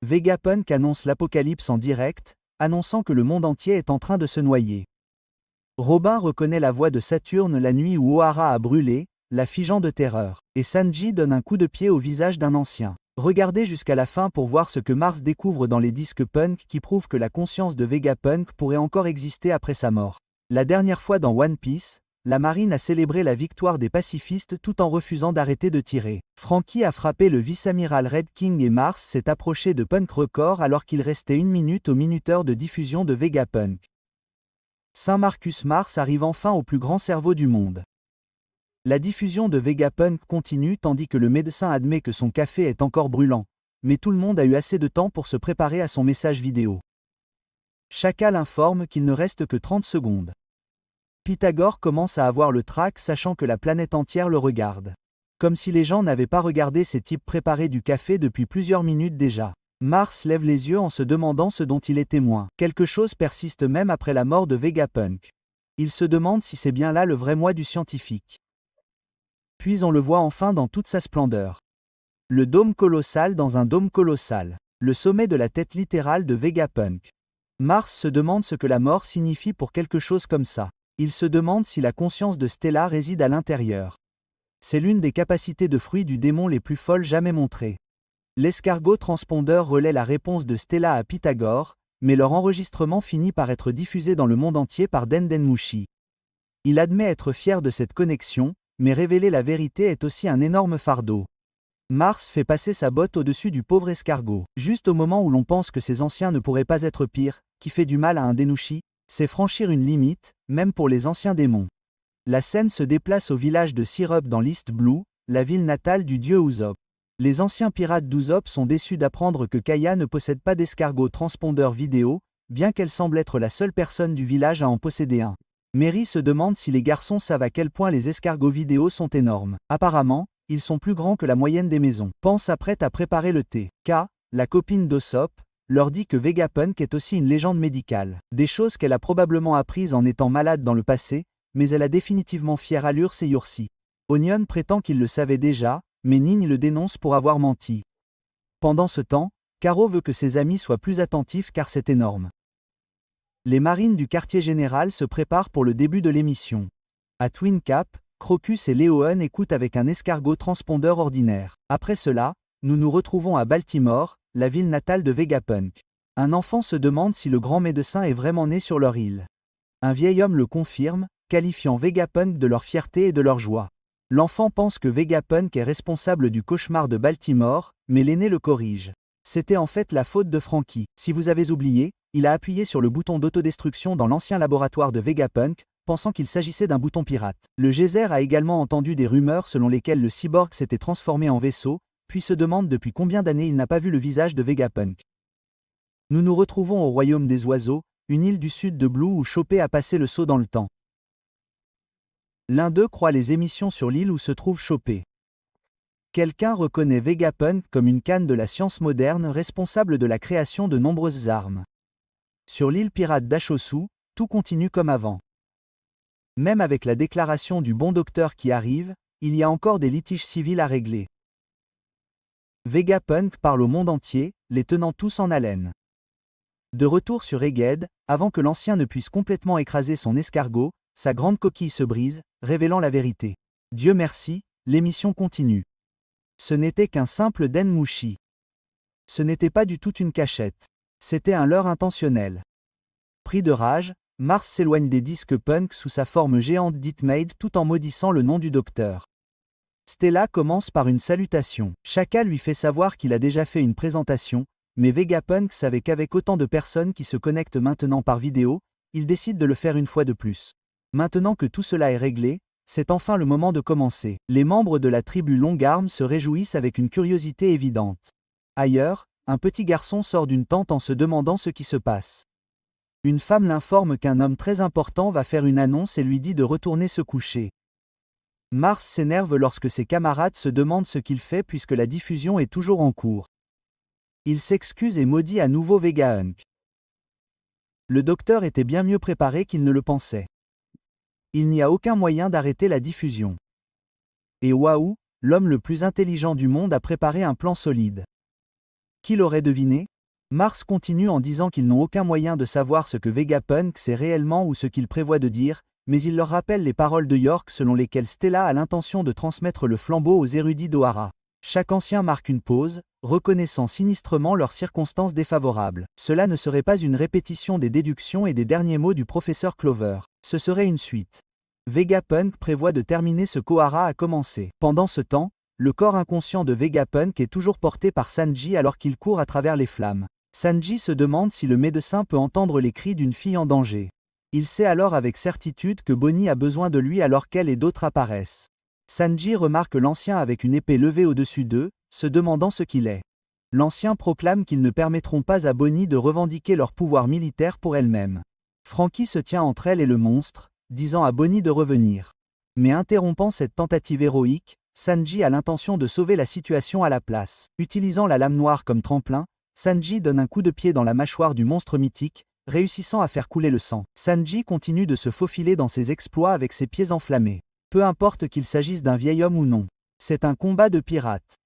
Vegapunk annonce l'apocalypse en direct, annonçant que le monde entier est en train de se noyer. Robin reconnaît la voix de Saturne la nuit où Ohara a brûlé, la figeant de terreur, et Sanji donne un coup de pied au visage d'un ancien. Regardez jusqu'à la fin pour voir ce que Mars découvre dans les disques punk qui prouvent que la conscience de Vegapunk pourrait encore exister après sa mort. La dernière fois dans One Piece, la marine a célébré la victoire des pacifistes tout en refusant d'arrêter de tirer. Franky a frappé le vice-amiral Red King et Mars s'est approché de Punk Record alors qu'il restait 1 minute au minuteur de diffusion de Vegapunk. Saint Marcus Mars arrive enfin au plus grand cerveau du monde. La diffusion de Vegapunk continue tandis que le médecin admet que son café est encore brûlant, mais tout le monde a eu assez de temps pour se préparer à son message vidéo. Chacal informe qu'il ne reste que 30 secondes. Pythagore commence à avoir le trac sachant que la planète entière le regarde. Comme si les gens n'avaient pas regardé ces types préparer du café depuis plusieurs minutes déjà. Mars lève les yeux en se demandant ce dont il est témoin. Quelque chose persiste même après la mort de Vegapunk. Il se demande si c'est bien là le vrai moi du scientifique. Puis on le voit enfin dans toute sa splendeur. Le dôme colossal dans un dôme colossal. Le sommet de la tête littérale de Vegapunk. Mars se demande ce que la mort signifie pour quelque chose comme ça. Il se demande si la conscience de Stella réside à l'intérieur. C'est l'une des capacités de fruit du démon les plus folles jamais montrées. L'escargot transpondeur relaie la réponse de Stella à Pythagore, mais leur enregistrement finit par être diffusé dans le monde entier par Denden Mushi. Il admet être fier de cette connexion, mais révéler la vérité est aussi un énorme fardeau. Mars fait passer sa botte au-dessus du pauvre escargot. Juste au moment où l'on pense que ces anciens ne pourraient pas être pires, qui fait du mal à un Denushi, c'est franchir une limite, même pour les anciens démons. La scène se déplace au village de Syrup dans l'East Blue, la ville natale du dieu Usopp. Les anciens pirates d'Usopp sont déçus d'apprendre que Kaya ne possède pas d'escargot transpondeur vidéo, bien qu'elle semble être la seule personne du village à en posséder un. Mary se demande si les garçons savent à quel point les escargots vidéo sont énormes. Apparemment, ils sont plus grands que la moyenne des maisons. Pan s'apprête à préparer le thé. K, la copine d'Usopp, leur dit que Vegapunk est aussi une légende médicale. Des choses qu'elle a probablement apprises en étant malade dans le passé, mais elle a définitivement fière allure ces jours-ci. Onion prétend qu'il le savait déjà, mais Ning le dénonce pour avoir menti. Pendant ce temps, Karo veut que ses amis soient plus attentifs car c'est énorme. Les marines du quartier général se préparent pour le début de l'émission. À Twin Cap, Crocus et Leowen écoutent avec un escargot transpondeur ordinaire. Après cela, nous nous retrouvons à Baltimore, la ville natale de Vegapunk. Un enfant se demande si le grand médecin est vraiment né sur leur île. Un vieil homme le confirme, qualifiant Vegapunk de leur fierté et de leur joie. L'enfant pense que Vegapunk est responsable du cauchemar de Baltimore, mais l'aîné le corrige. C'était en fait la faute de Franky. Si vous avez oublié, il a appuyé sur le bouton d'autodestruction dans l'ancien laboratoire de Vegapunk, pensant qu'il s'agissait d'un bouton pirate. Le geyser a également entendu des rumeurs selon lesquelles le cyborg s'était transformé en vaisseau, puis se demande depuis combien d'années il n'a pas vu le visage de Vegapunk. Nous nous retrouvons au royaume des oiseaux, une île du sud de Blue où Chopper a passé le saut dans le temps. L'un d'eux croit les émissions sur l'île où se trouve Chopper. Quelqu'un reconnaît Vegapunk comme une canne de la science moderne responsable de la création de nombreuses armes. Sur l'île pirate d'Ashosu, tout continue comme avant. Même avec la déclaration du bon docteur qui arrive, il y a encore des litiges civils à régler. Vegapunk parle au monde entier, les tenant tous en haleine. De retour sur Egghead, avant que l'ancien ne puisse complètement écraser son escargot, sa grande coquille se brise, révélant la vérité. Dieu merci, l'émission continue. Ce n'était qu'un simple denmushi. Ce n'était pas du tout une cachette. C'était un leurre intentionnel. Pris de rage, Mars s'éloigne des disques punk sous sa forme géante d'Hitmaid tout en maudissant le nom du docteur. Stella commence par une salutation. Shaka lui fait savoir qu'il a déjà fait une présentation, mais Vegapunk savait qu'avec autant de personnes qui se connectent maintenant par vidéo, il décide de le faire une fois de plus. Maintenant que tout cela est réglé, c'est enfin le moment de commencer. Les membres de la tribu Longarm se réjouissent avec une curiosité évidente. Ailleurs, un petit garçon sort d'une tente en se demandant ce qui se passe. Une femme l'informe qu'un homme très important va faire une annonce et lui dit de retourner se coucher. Mars s'énerve lorsque ses camarades se demandent ce qu'il fait puisque la diffusion est toujours en cours. Il s'excuse et maudit à nouveau Vegapunk. Le docteur était bien mieux préparé qu'il ne le pensait. Il n'y a aucun moyen d'arrêter la diffusion. Et waouh, l'homme le plus intelligent du monde a préparé un plan solide. Qui l'aurait deviné ? Mars continue en disant qu'ils n'ont aucun moyen de savoir ce que Vegapunk sait réellement ou ce qu'il prévoit de dire, mais il leur rappelle les paroles de York selon lesquelles Stella a l'intention de transmettre le flambeau aux érudits d'Ohara. Chaque ancien marque une pause, reconnaissant sinistrement leurs circonstances défavorables. Cela ne serait pas une répétition des déductions et des derniers mots du professeur Clover. Ce serait une suite. Vegapunk prévoit de terminer ce qu'Ohara a commencé. Pendant ce temps, le corps inconscient de Vegapunk est toujours porté par Sanji alors qu'il court à travers les flammes. Sanji se demande si le médecin peut entendre les cris d'une fille en danger. Il sait alors avec certitude que Bonnie a besoin de lui alors qu'elle et d'autres apparaissent. Sanji remarque l'ancien avec une épée levée au-dessus d'eux, se demandant ce qu'il est. L'ancien proclame qu'ils ne permettront pas à Bonnie de revendiquer leur pouvoir militaire pour elle-même. Franky se tient entre elle et le monstre, disant à Bonnie de revenir. Mais interrompant cette tentative héroïque, Sanji a l'intention de sauver la situation à la place. Utilisant la lame noire comme tremplin, Sanji donne un coup de pied dans la mâchoire du monstre mythique, réussissant à faire couler le sang. Sanji continue de se faufiler dans ses exploits avec ses pieds enflammés. Peu importe qu'il s'agisse d'un vieil homme ou non. C'est un combat de pirates.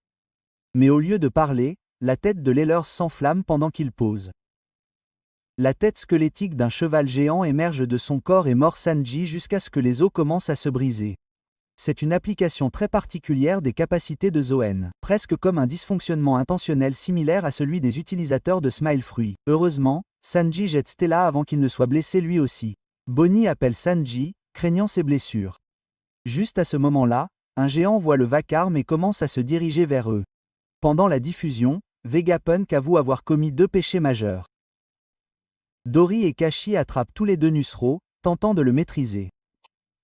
Mais au lieu de parler, la tête de Lellers s'enflamme pendant qu'il pose. La tête squelettique d'un cheval géant émerge de son corps et mord Sanji jusqu'à ce que les os commencent à se briser. C'est une application très particulière des capacités de Zoan, presque comme un dysfonctionnement intentionnel similaire à celui des utilisateurs de Smile Fruit. Heureusement, Sanji jette Stella avant qu'il ne soit blessé lui aussi. Bonnie appelle Sanji, craignant ses blessures. Juste à ce moment-là, un géant voit le vacarme et commence à se diriger vers eux. Pendant la diffusion, Vegapunk avoue avoir commis 2 péchés majeurs. Dory et Kashi attrapent tous les deux Nusro, tentant de le maîtriser.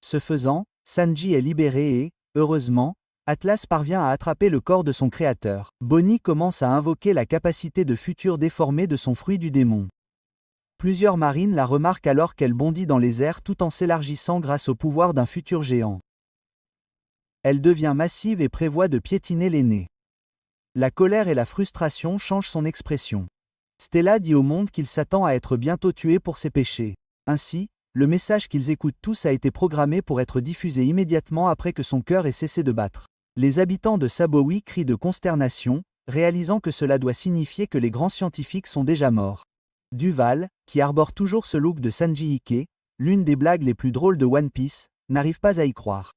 Ce faisant, Sanji est libéré et, heureusement, Atlas parvient à attraper le corps de son créateur. Bonnie commence à invoquer la capacité de futur déformé de son fruit du démon. Plusieurs marines la remarquent alors qu'elle bondit dans les airs tout en s'élargissant grâce au pouvoir d'un futur géant. Elle devient massive et prévoit de piétiner l'aîné. La colère et la frustration changent son expression. Stella dit au monde qu'il s'attend à être bientôt tué pour ses péchés. Ainsi, le message qu'ils écoutent tous a été programmé pour être diffusé immédiatement après que son cœur ait cessé de battre. Les habitants de Sabowi crient de consternation, réalisant que cela doit signifier que les grands scientifiques sont déjà morts. Duval, qui arbore toujours ce look de Sanji Ike, l'une des blagues les plus drôles de One Piece, n'arrive pas à y croire.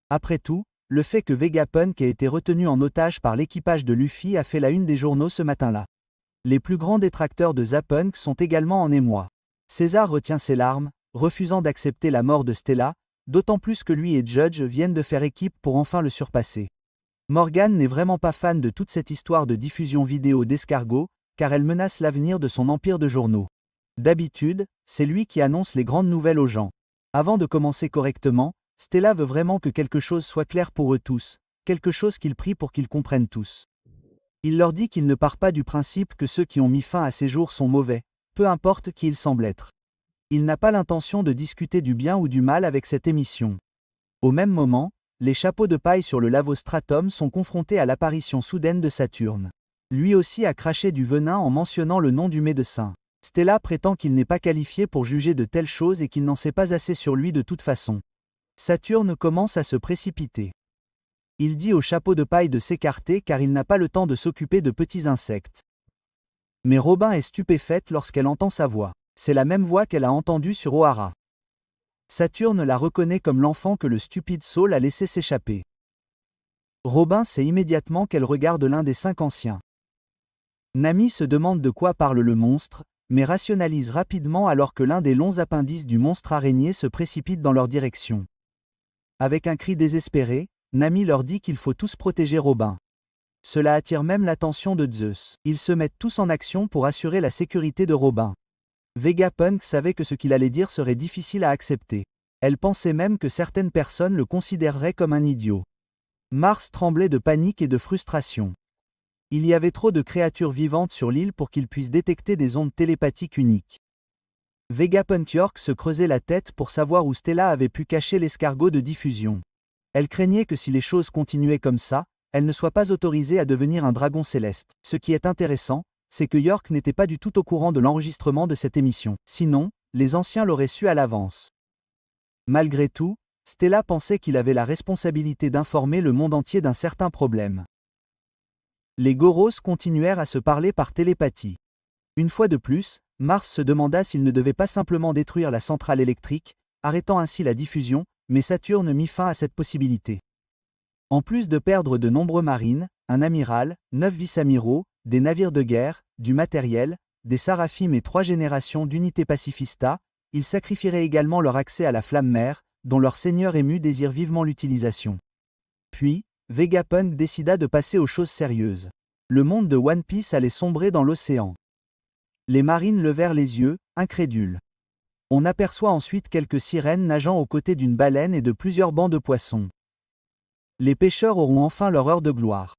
Après tout, le fait que Vegapunk ait été retenu en otage par l'équipage de Luffy a fait la une des journaux ce matin-là. Les plus grands détracteurs de Zapunk sont également en émoi. César retient ses larmes, refusant d'accepter la mort de Stella, d'autant plus que lui et Judge viennent de faire équipe pour enfin le surpasser. Morgan n'est vraiment pas fan de toute cette histoire de diffusion vidéo d'escargot, car elle menace l'avenir de son empire de journaux. D'habitude, c'est lui qui annonce les grandes nouvelles aux gens. Avant de commencer correctement, Stella veut vraiment que quelque chose soit clair pour eux tous, quelque chose qu'il prie pour qu'ils comprennent tous. Il leur dit qu'il ne part pas du principe que ceux qui ont mis fin à ces jours sont mauvais, peu importe qui ils semblent être. Il n'a pas l'intention de discuter du bien ou du mal avec cette émission. Au même moment, les chapeaux de paille sur le Lavostratum sont confrontés à l'apparition soudaine de Saturne. Lui aussi a craché du venin en mentionnant le nom du médecin. Stella prétend qu'il n'est pas qualifié pour juger de telles choses et qu'il n'en sait pas assez sur lui de toute façon. Saturne commence à se précipiter. Il dit au chapeau de paille de s'écarter car il n'a pas le temps de s'occuper de petits insectes. Mais Robin est stupéfaite lorsqu'elle entend sa voix. C'est la même voix qu'elle a entendue sur Ohara. Saturne la reconnaît comme l'enfant que le stupide Saul a laissé s'échapper. Robin sait immédiatement qu'elle regarde l'un des 5 anciens. Nami se demande de quoi parle le monstre, mais rationalise rapidement alors que l'un des longs appendices du monstre araignée se précipite dans leur direction. Avec un cri désespéré, Nami leur dit qu'il faut tous protéger Robin. Cela attire même l'attention de Zeus. Ils se mettent tous en action pour assurer la sécurité de Robin. Vegapunk savait que ce qu'il allait dire serait difficile à accepter. Elle pensait même que certaines personnes le considéreraient comme un idiot. Mars tremblait de panique et de frustration. Il y avait trop de créatures vivantes sur l'île pour qu'il puisse détecter des ondes télépathiques uniques. Vegapunk York se creusait la tête pour savoir où Stella avait pu cacher l'escargot de diffusion. Elle craignait que si les choses continuaient comme ça, elle ne soit pas autorisée à devenir un dragon céleste. Ce qui est intéressant, c'est que York n'était pas du tout au courant de l'enregistrement de cette émission. Sinon, les anciens l'auraient su à l'avance. Malgré tout, Stella pensait qu'il avait la responsabilité d'informer le monde entier d'un certain problème. Les Goros continuèrent à se parler par télépathie. Une fois de plus, Mars se demanda s'il ne devait pas simplement détruire la centrale électrique, arrêtant ainsi la diffusion, mais Saturne mit fin à cette possibilité. En plus de perdre de nombreux marines, un amiral, 9 vice-amiraux, des navires de guerre, du matériel, des Seraphim et 3 générations d'unités pacifistas, ils sacrifieraient également leur accès à la flamme-mère, dont leur seigneur ému désire vivement l'utilisation. Puis, Vegapunk décida de passer aux choses sérieuses. Le monde de One Piece allait sombrer dans l'océan. Les marines levèrent les yeux, incrédules. On aperçoit ensuite quelques sirènes nageant aux côtés d'une baleine et de plusieurs bancs de poissons. Les pêcheurs auront enfin leur heure de gloire.